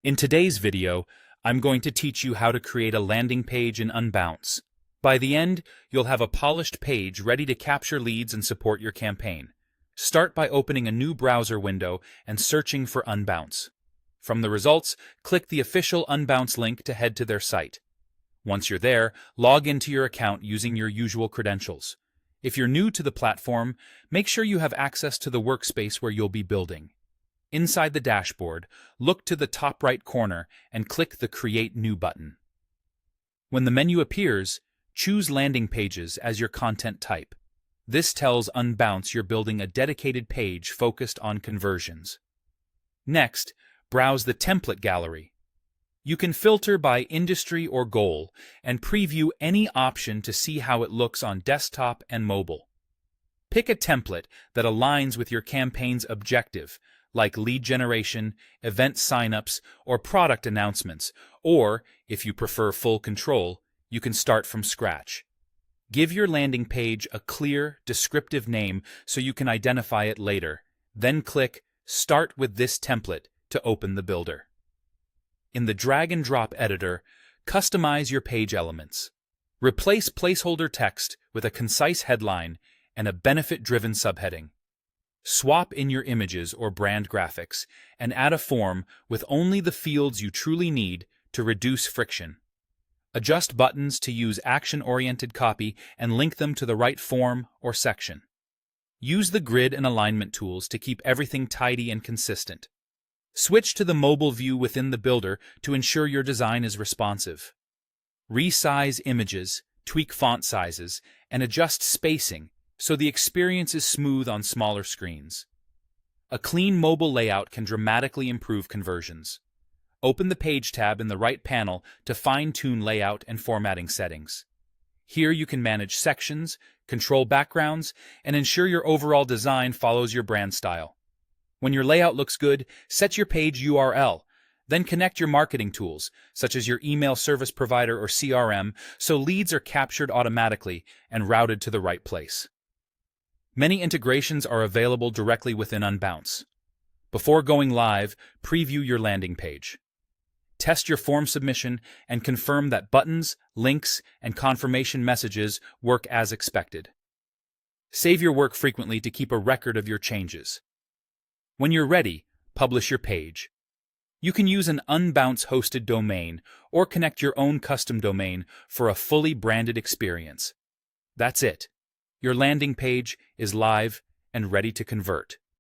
In today's video, I'm going to teach you how to create a landing page in Unbounce. By the end, you'll have a polished page ready to capture leads and support your campaign. Start by opening a new browser window and searching for Unbounce. From the results, click the official Unbounce link to head to their site. Once you're there, log into your account using your usual credentials. If you're new to the platform, make sure you have access to the workspace where you'll be building. Inside the dashboard, look to the top right corner and click the Create New button. When the menu appears, choose Landing Pages as your content type. This tells Unbounce you're building a dedicated page focused on conversions. Next, browse the template gallery. You can filter by industry or goal and preview any option to see how it looks on desktop and mobile. Pick a template that aligns with your campaign's objective, like lead generation, event signups, or product announcements, or, if you prefer full control, you can start from scratch. Give your landing page a clear, descriptive name so you can identify it later. Then click Start with this template to open the builder. In the drag-and-drop editor, customize your page elements. Replace placeholder text with a concise headline and a benefit-driven subheading. Swap in your images or brand graphics and add a form with only the fields you truly need to reduce friction. Adjust buttons to use action-oriented copy and link them to the right form or section. Use the grid and alignment tools to keep everything tidy and consistent. Switch to the mobile view within the builder to ensure your design is responsive. Resize images, tweak font sizes, and adjust spacing so the experience is smooth on smaller screens. A clean mobile layout can dramatically improve conversions. Open the Page tab in the right panel to fine-tune layout and formatting settings. Here you can manage sections, control backgrounds, and ensure your overall design follows your brand style. When your layout looks good, set your page URL. Then connect your marketing tools, such as your email service provider or CRM, so leads are captured automatically and routed to the right place. Many integrations are available directly within Unbounce. Before going live, preview your landing page. Test your form submission and confirm that buttons, links, and confirmation messages work as expected. Save your work frequently to keep a record of your changes. When you're ready, publish your page. You can use an Unbounce-hosted domain or connect your own custom domain for a fully branded experience. That's it. Your landing page is live and ready to convert.